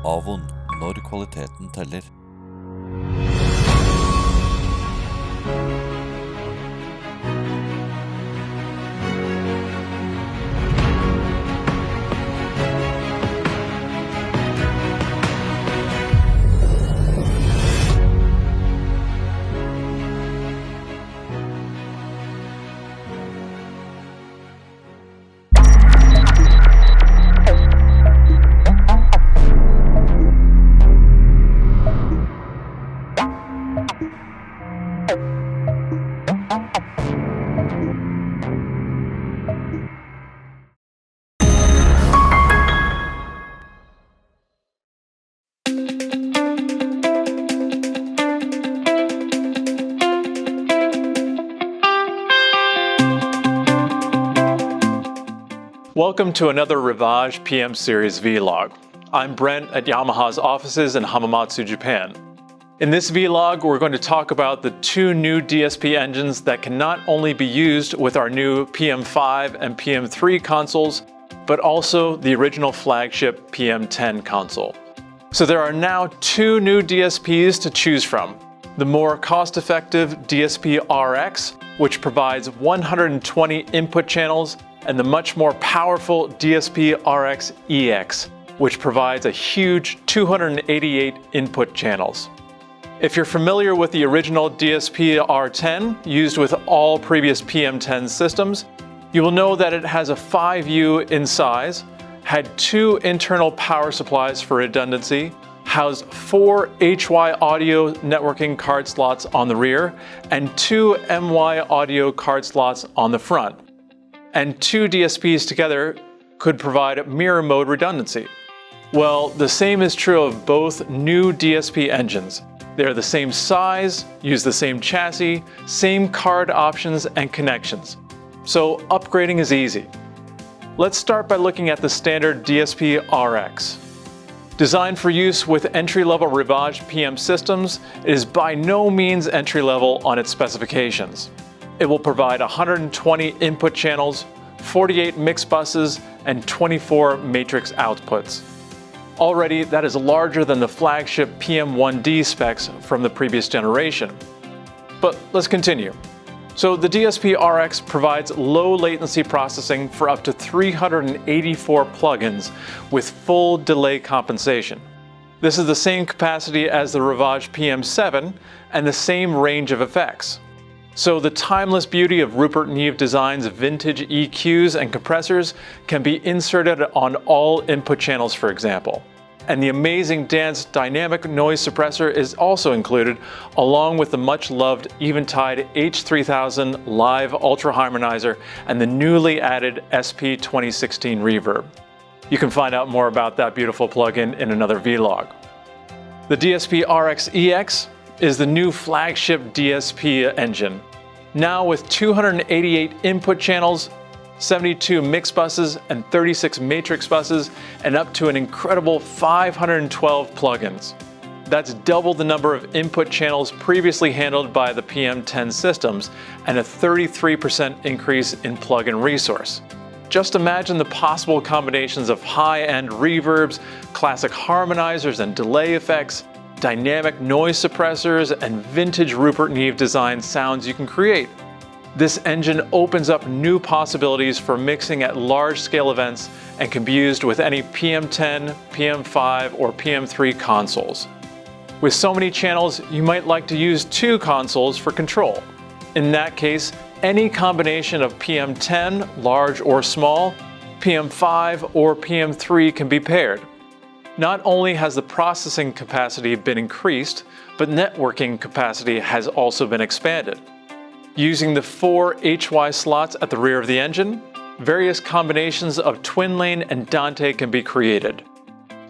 Avon, når kvaliteten teller. Welcome to another Rivage PM Series vlog. I'm Brent at Yamaha's offices in Hamamatsu, Japan. In this vlog, we're going to talk about the two new DSP engines that can not only be used with our new PM5 and PM3 consoles, but also the original flagship PM10 console. So there are now two new DSPs to choose from. The more cost-effective DSP-RX, which provides 120 input channels, and the much more powerful DSP-RX-EX, which provides a huge 288 input channels. If you're familiar with the original DSP-R10 used with all previous PM10 systems, you will know that it has a 5U in size, had two internal power supplies for redundancy, housed 4 HY audio networking card slots on the rear, and 2 MY audio card slots on the front. And two DSPs together could provide mirror mode redundancy. Well, the same is true of both new DSP engines. They're the same size, use the same chassis, same card options and connections. So upgrading is easy. Let's start by looking at the standard DSP-RX. Designed for use with entry-level Rivage PM systems, it is by no means entry-level on its specifications. It will provide 120 input channels, 48 mix buses, and 24 matrix outputs. Already, that is larger than the flagship PM1D specs from the previous generation. But let's continue. So the DSP-RX provides low latency processing for up to 384 plugins with full delay compensation. This is the same capacity as the Rivage PM7 and the same range of effects. So the timeless beauty of Rupert Neve Design's vintage EQs and compressors can be inserted on all input channels, for example. And the amazing Dance dynamic noise suppressor is also included, along with the much-loved Eventide H3000 Live Ultra Harmonizer and the newly added SP 2016 reverb. You can find out more about that beautiful plugin in another vlog. The DSP-RX-EX is the new flagship DSP engine, now with 288 input channels, 72 mix buses, and 36 matrix buses, and up to an incredible 512 plugins. That's double the number of input channels previously handled by the PM10 systems, and a 33% increase in plugin resource. Just imagine the possible combinations of high-end reverbs, classic harmonizers and delay effects, dynamic noise suppressors, and vintage Rupert Neve Design sounds you can create. This engine opens up new possibilities for mixing at large-scale events and can be used with any PM10, PM5, or PM3 consoles. With so many channels, you might like to use two consoles for control. In that case, any combination of PM10, large or small, PM5, or PM3 can be paired. Not only has the processing capacity been increased, but networking capacity has also been expanded. Using the 4 HY slots at the rear of the engine, various combinations of twin lane and Dante can be created.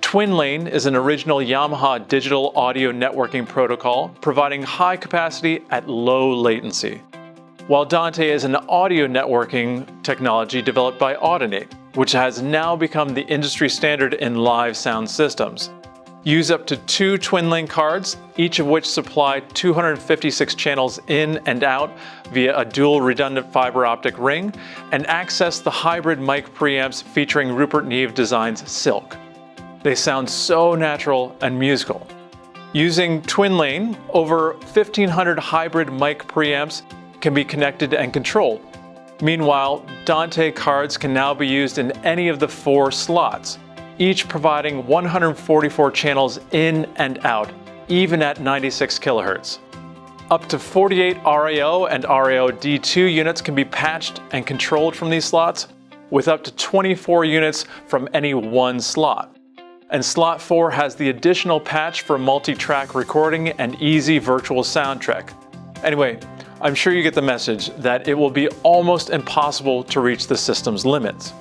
Twin lane is an original Yamaha digital audio networking protocol providing high capacity at low latency, while Dante is an audio networking technology developed by Audinate, which has now become the industry standard in live sound systems. Use up to 2 twin lane cards, each of which supply 256 channels in and out via a dual redundant fiber optic ring, and access the hybrid mic preamps featuring Rupert Neve Design's Silk. They sound so natural and musical. Using twin lane, over 1,500 hybrid mic preamps can be connected and controlled. Meanwhile, Dante cards can now be used in any of the 4 slots, each providing 144 channels in and out, even at 96 kHz. Up to 48 RAO and RAO D2 units can be patched and controlled from these slots, with up to 24 units from any one slot. And slot 4 has the additional patch for multi-track recording and easy virtual sound trek. Anyway, I'm sure you get the message that it will be almost impossible to reach the system's limits.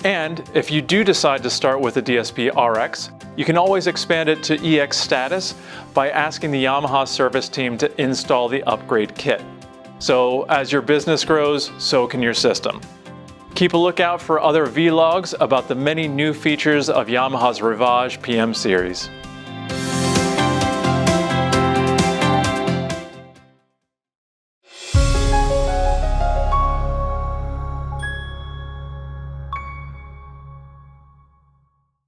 And if you do decide to start with a DSP-RX, you can always expand it to EX status by asking the Yamaha service team to install the upgrade kit. So as your business grows, so can your system. Keep a lookout for other vlogs about the many new features of Yamaha's Rivage PM series.